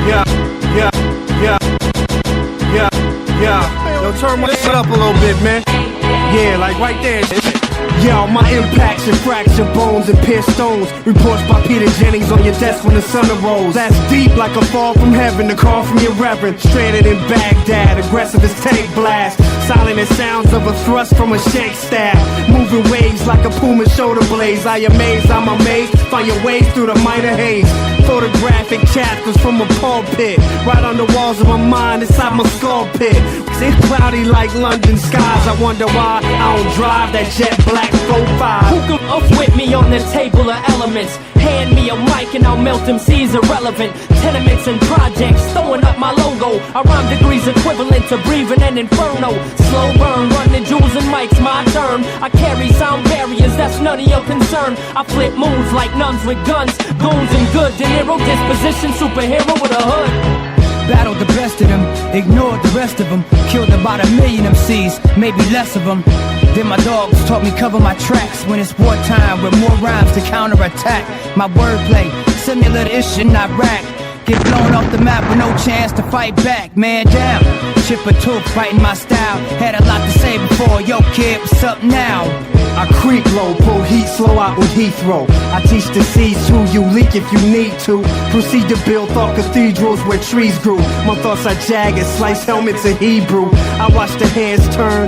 yeah, yeah, yeah, yeah, yeah. Yo, turn my shit up a little bit, man. Yeah, like right there. Yo, my impacts and fracture bones and pierce stones. Reports by Peter Jennings on your desk when the sun arose. That's deep like a fall from heaven, the call from your reverend. Stranded in Baghdad, aggressive as tank blast. Silent as sounds of a thrust from a shank stab. Moving waves like a puma shoulder blaze. I amaze, I'm amazed. Find your ways through the minor haze. Photographic chapters from a pulpit. Right on the walls of my mind, inside my skull pit. It's cloudy like London skies. I wonder why I don't drive that jet black 4-5. Who can up with me on the table of elements? Hand me a mic and I'll melt them C's irrelevant. Tenements and projects, throwing up my logo. I rhyme degrees equivalent to breathing an inferno. Slow burn, running jewels and mics, my turn. I carry sound barriers, that's none of your concern. I flip moves like nuns with guns, goons and good. De Niro disposition, superhero with a hood. Battled the best of them, ignored the rest of them. Killed about 1 million MCs, maybe less of them. Then my dogs taught me cover my tracks when it's wartime with more rhymes to counterattack. My wordplay, similar to ish in Iraq. Get blown off the map with no chance to fight back. Man down, chip a tooth fighting my style. Had a lot to say before, yo kid, what's up now? I creep low, pull heat slow out with Heathrow. I teach the seeds who you leak if you need to. Proceed to build thought cathedrals where trees grew. My thoughts are jagged, slice helmets in Hebrew. I watch the hands turn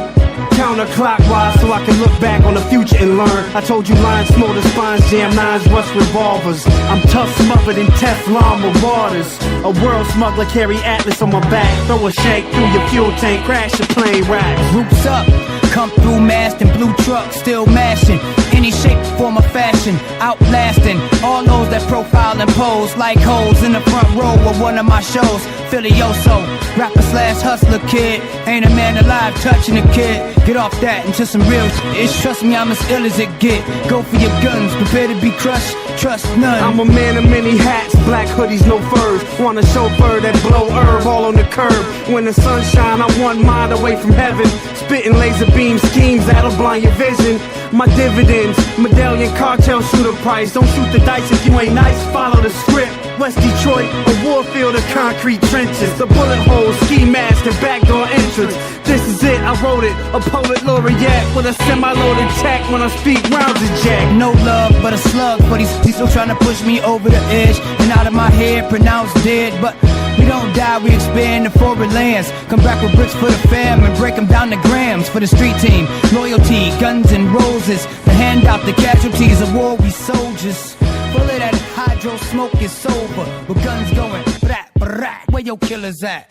counterclockwise so I can look back on the future and learn. I told you lions smolder spines, jam nines, rust revolvers. I'm tough, smothered in Teflon with waters. A world smuggler carry Atlas on my back. Throw a shank through your fuel tank, crash your plane racks. Roots up, come through masked in blue trucks, still mashing. Any shape, form of fashion, outlasting all those that profile and pose like hoes in the front row of one of my shows. Filioso, rapper slash hustler kid. Ain't a man alive touching a kid. Get off that into some real shit. Trust me, I'm as ill as it get. Go for your guns, prepare to be crushed, trust none. I'm a man of many hats, black hoodies, no furs. Want a chauffeur that blow herb all on the curb. When the sun shine, I'm 1 mile away from heaven. Spitting laser beam schemes that'll blind your vision. My dividends, medallion cartel shooter price. Don't shoot the dice if you ain't nice, follow the script. West Detroit, a war field of concrete trenches. The bullet holes, ski mask, and backdoor entrance. This is it, I wrote it, a poet laureate with a semi-loaded tech when I speak rounds of jack. No love but a slug, but he's still trying to push me over the edge and out of my head, pronounced dead. But we don't die, we expand to foreign lands. Come back with bricks for the fam and break them down to grams for the street team. Loyalty, guns and roses, to hand out the casualties of war, we soldiers. Full of that hydro smoke is sober, with guns going brat brat. Where your killers at?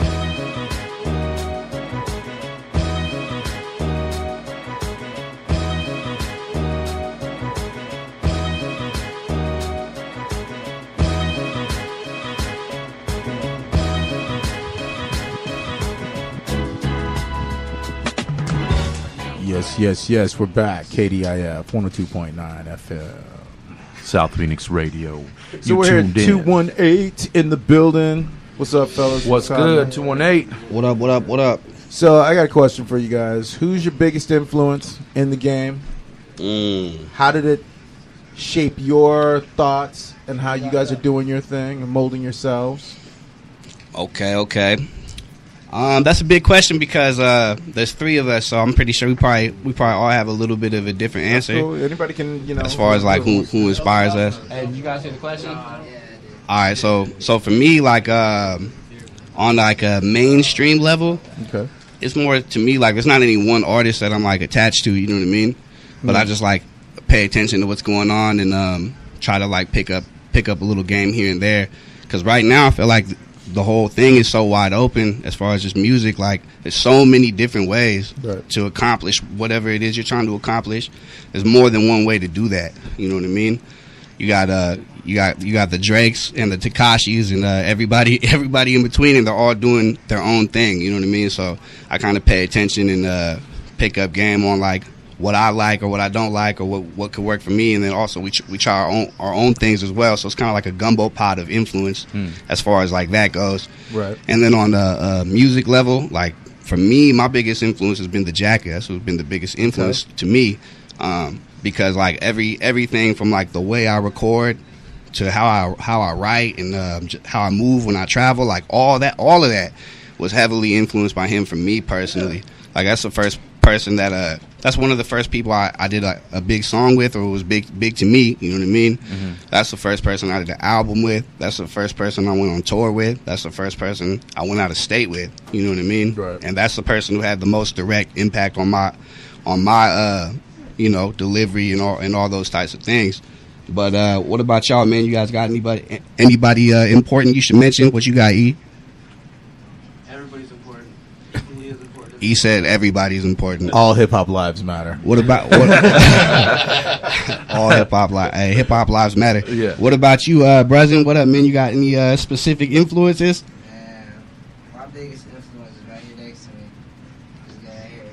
Yes, we're back. KDIF 102.9 FM. South Phoenix Radio. So we're here at 218 in the building. What's up, fellas? What's good? 218. What up? So I got a question for you guys. Who's your biggest influence in the game? How did it shape your thoughts and how you guys are doing your thing and molding yourselves? Okay. That's a big question because there's 3 of us, so I'm pretty sure we probably all have a little bit of a different answer. Cool. Anybody can, as far as like who inspires us. Hey, did you guys hear the question? All right, so for me, like on like a mainstream level, okay, it's more to me like there's not any one artist that I'm like attached to. You know what I mean? But I just like pay attention to what's going on and try to like pick up a little game here and there. Because right now I feel like the whole thing is so wide open as far as just music. Like there's so many different ways to accomplish whatever it is you're trying to accomplish. There's more than one way to do that. You know what I mean? You got the Drakes and the Tekashis and everybody in between, and they're all doing their own thing. You know what I mean? So I kind of pay attention and pick up game on like what I like or what I don't like or what could work for me, and then also we try our own things as well. So it's kind of like a gumbo pot of influence as far as like that goes. Right. And then on the music level, like for me, my biggest influence has been the Jacket. That's what's been the biggest influence to me, because like everything from like the way I record to how I write and how I move when I travel. Like all of that was heavily influenced by him. For me personally, like that's the first person that that's one of the first people I did a big song with, or it was big to me. You know what I mean? Mm-hmm. That's the first person I did an album with. That's the first person I went on tour with. That's the first person I went out of state with. You know what I mean? Right. And that's the person who had the most direct impact on my delivery and all those types of things. But what about y'all, man? You guys got anybody important you should mention? What you got, E? Everybody's important. Equally as important. E said everybody's important. All hip hop lives matter. What about all hip hop lives matter? Yeah. What about you, Brezin? What up, man? You got any specific influences? Man, my biggest influence is right here next to me. This guy here.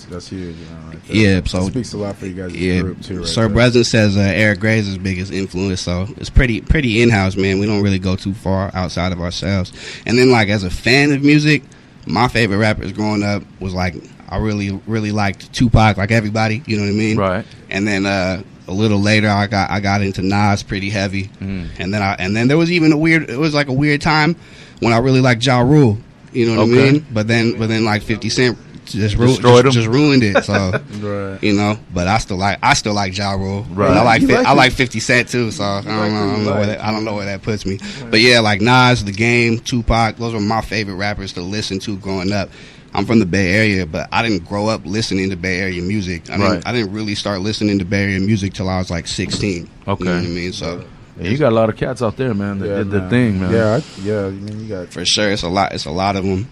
That's huge. You know, like that. Yeah, so That speaks a lot for you guys as a yeah, group too. Right Sir there. Brezin says Eric Gray is his biggest influence, so it's pretty in-house, man. We don't really go too far outside of ourselves. And then, like, as a fan of music, my favorite rappers growing up was like, I really liked Tupac, like everybody, you know what I mean? Right. And then a little later, I got into Nas pretty heavy, and then there was even a weird time when I really liked Ja Rule, you know what I mean? But then like 50 Cent just ruined it. So Right. you know, but I still like Ja Rule. Right. And I You like 50 Cent too. So I don't know where that puts me. But yeah, like Nas, The Game, Tupac, those were my favorite rappers to listen to growing up. I'm from the Bay Area, but I didn't grow up listening to Bay Area music. I didn't really start listening to Bay Area music till I was like 16. Okay. You know what I mean? So Yeah, you got a lot of cats out there, man, that did the thing, man. Yeah, I mean, you got. for sure, it's a lot of them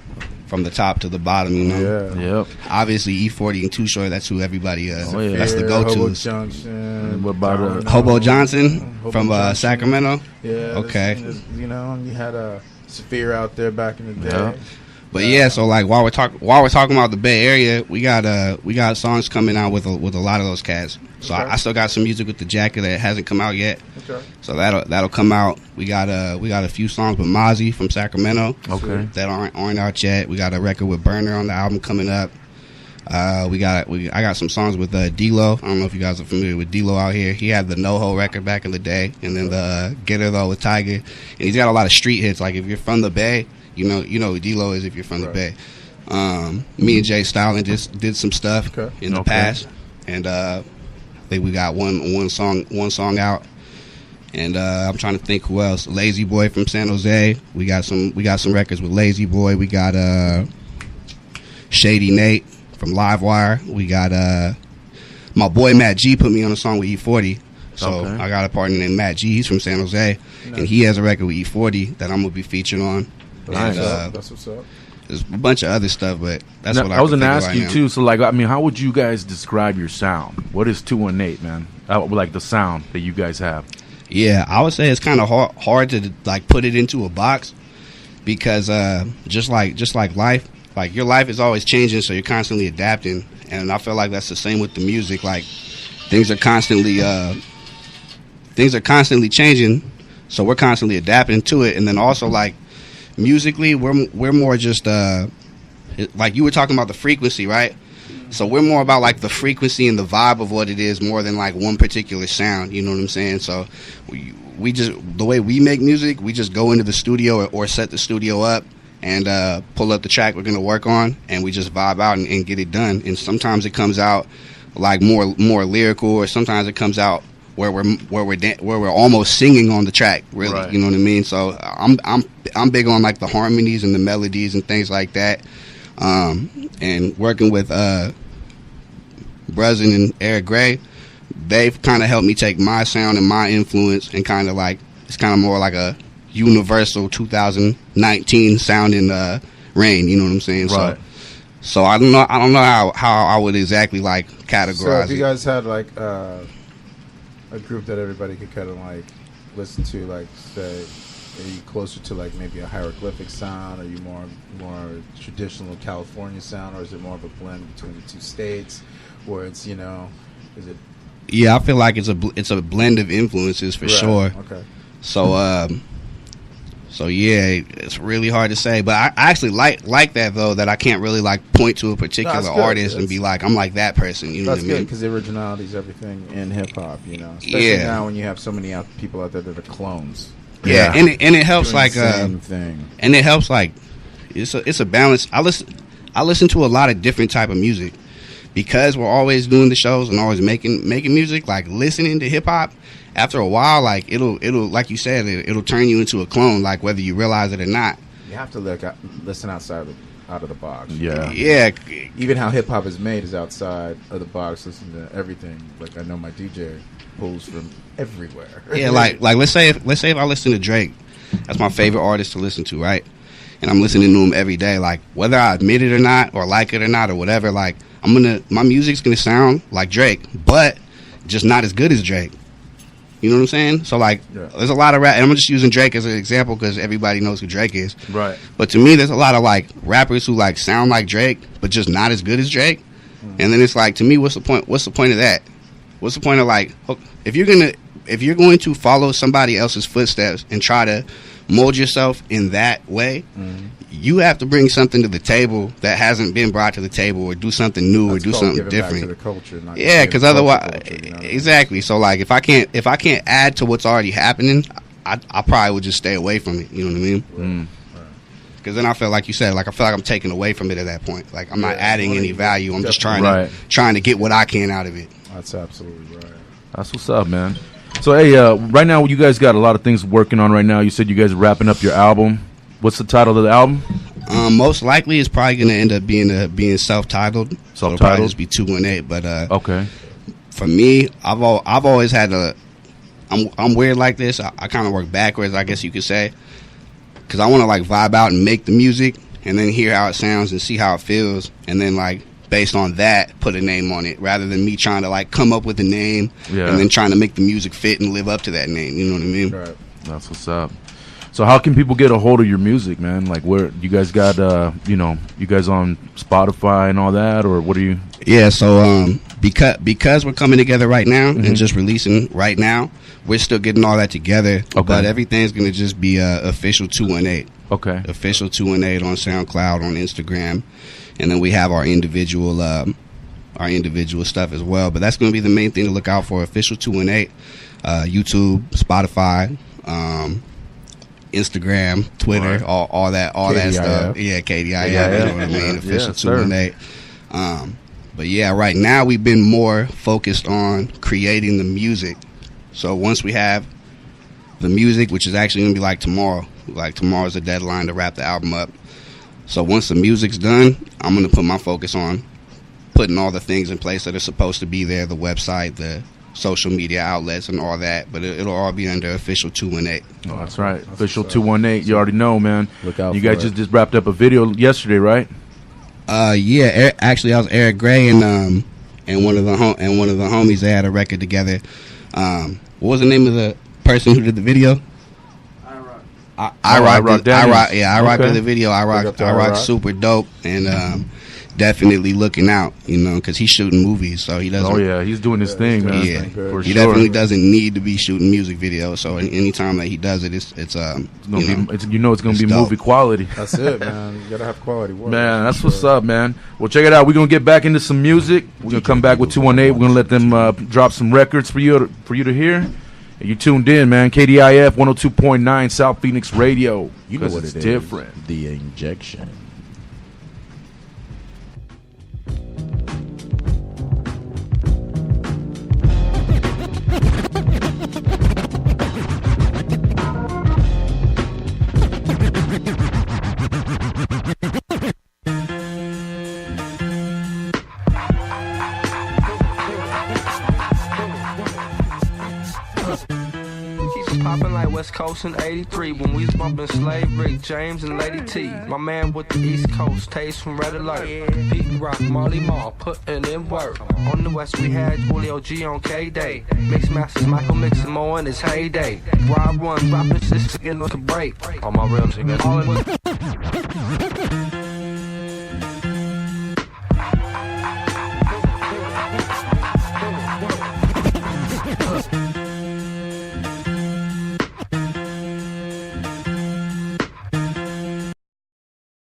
from the top to the bottom, you know. Yeah. Yep. Obviously, E40 and Too Short, that's who everybody Oh, yeah. that's the Hobo go-tos. Junction. And what about, Hobo Johnson Hobo from Johnson. Sacramento. Yeah. Okay. You know, and you had a Sphere out there back in the day. Yeah. But yeah, so like while we're talking about the Bay Area, we got songs coming out with a lot of those cats. So Okay. I still got some music with the Jacket that hasn't come out yet. Okay. So that'll come out. We got a few songs with Mozzie from Sacramento. Okay. That aren't out yet. We got a record with Burner on the album coming up. I got some songs with D-Lo. I don't know if you guys are familiar with D-Lo out here. He had the NoHo record back in the day, and then the Get Her Though with Tiger. And he's got a lot of street hits. Like if you're from the Bay, you know who D-Lo is if you're from the Bay. Me and Jay Styling just did some stuff in the past, and I think we got one song out. And I'm trying to think who else. Lazy Boy from San Jose. We got some records with Lazy Boy. We got Shady Nate from Livewire. We got my boy Matt G put me on a song with E40. So I got a partner named Matt G. He's from San Jose, and he has a record with E40 that I'm gonna be featured on. Nice. That's what's up. There's a bunch of other stuff, but that's Now, what I was can gonna think of ask right you now. too. So, like, I mean, how would you guys describe your sound? What is 218, man? Like the sound that you guys have. Yeah, I would say it's kind of hard to like put it into a box because just like life, like your life is always changing, so you're constantly adapting, and I feel like that's the same with the music. Like things are constantly changing, so we're constantly adapting to it, and then also like musically, we're more just like you were talking about the frequency, right? So we're more about like the frequency and the vibe of what it is more than like one particular sound. You know what I'm saying? So we just, the way we make music, we just go into the studio or set the studio up and pull up the track we're gonna work on, and we just vibe out and get it done. And sometimes it comes out like more lyrical, or sometimes it comes out where we're almost singing on the track, really. Right. You know what I mean? So I'm big on like the harmonies and the melodies and things like that. And working with Brezin and Eric Gray, they've kind of helped me take my sound and my influence and kind of like, it's kind of more like a universal 2019 sound in Rain. You know what I'm saying? Right. So I don't know how I would exactly like categorize So if you it. guys had like a group that everybody could kind of like listen to, like say, are you closer to like maybe a hieroglyphic sound? Are you more traditional California sound, or is it more of a blend between the two states, where it's, you know, is it? Yeah, I feel like it's a blend of influences for sure. Okay. So So yeah, it's really hard to say, but I actually like that though, that I can't really like point to a particular No, artist and be like, I'm like that person. You know That's what I mean? good because originality is everything in hip hop. You know, especially Yeah. now when you have so many people out there that are clones. Yeah, Yeah. and it helps Doing like the same thing. and it helps like it's a balance. I listen to a lot of different type of music because we're always doing the shows and always making music. Like listening to hip hop, after a while, like it'll like you said, it'll turn you into a clone. Like whether you realize it or not. You have to listen outside out of the box. Yeah. Yeah, Even how hip hop is made is outside of the box. Listen to everything. Like I know my DJ pulls from everywhere. yeah. Like let's say if I listen to Drake, that's my favorite artist to listen to, right? And I'm listening to him every day. Like whether I admit it or not, or like it or not, or whatever. Like my music's gonna sound like Drake, but just not as good as Drake. You know what I'm saying? So like, there's a lot of rap, and I'm just using Drake as an example because everybody knows who Drake is. Right. But to me, there's a lot of like rappers who like sound like Drake, but just not as good as Drake. And then it's like, to me, what's the point? What's the point of that? What's the point of like, if you're going to follow somebody else's footsteps and try to mold yourself in that way, you have to bring something to the table that hasn't been brought to the table, or do something new, or do something different. Back to the culture, not Yeah, because otherwise, culture, you know what I mean? exactly. So like, if I can't add to what's already happening, I probably would just stay away from it. You know what I mean? Because then I feel like you said, like I feel like I'm taking away from it at that point. Like I'm not adding any value. I'm just trying to get what I can out of it. That's absolutely right. That's what's up, man. So hey, right now you guys got a lot of things working on right now. You said you guys are wrapping up your album. What's the title of the album? Most likely, it's probably going to end up being self-titled. So it'll probably just be 218. But okay. For me, I've always had I'm weird like this. I kind of work backwards, I guess you could say, because I want to like vibe out and make the music, and then hear how it sounds and see how it feels, and then like based on that, put a name on it, rather than me trying to like come up with a name and then trying to make the music fit and live up to that name. You know what I mean? Right. That's what's up. So how can people get a hold of your music, man? Like where you guys got, you guys on Spotify and all that, or what are you? Yeah, so because we're coming together right now and just releasing right now, we're still getting all that together. Okay. But everything's gonna just be official 218. Okay. Official 218 on SoundCloud, on Instagram, and then we have our individual stuff as well. But that's gonna be the main thing to look out for. Official 218, YouTube, Spotify, Instagram, Twitter, all that stuff. Yeah, KDIF. You know what I mean? Official 218. But yeah, right now we've been more focused on creating the music. So once we have the music, which is actually gonna be like tomorrow. Like tomorrow's the deadline to wrap the album up. So once the music's done, I'm gonna put my focus on putting all the things in place that are supposed to be there, the website, the social media outlets, and all that. But it'll all be under official 218. Oh, that's right. Official 218. You already know, man. Look out. You guys just wrapped up a video yesterday, right? Yeah. Actually, I was Eric Gray and one of the homies. They had a record together. What was the name of the person who did the video? I rock did the video. I rock super dope, and definitely looking out, because he's shooting movies, so he doesn't. Oh yeah, he's doing his thing, man. Yeah, for he sure. definitely doesn't need to be shooting music videos. So anytime that he does it, it's it's gonna be dope. movie quality. That's it, man. You gotta have quality work. Man, that's what's up, man. Well, check it out. We're gonna get back into some music. We're gonna come back with 218. We're gonna let them drop some records for you to hear. And you tuned in, man. KDIF 102.9 South Phoenix Radio. You know what it's it different. is. The injection. Poppin' like West Coast in 83 when we was bumpin' Slave Rick, James, and Lady T. My man with the East Coast, Taste from Red Alert. Pete Rock, Marley Marl, puttin' in work. On the West we had Julio G on K-Day. Mix Masters, Michael Mixon Moore in his heyday. Rob Run, droppin' this in like a break. All my real niggas.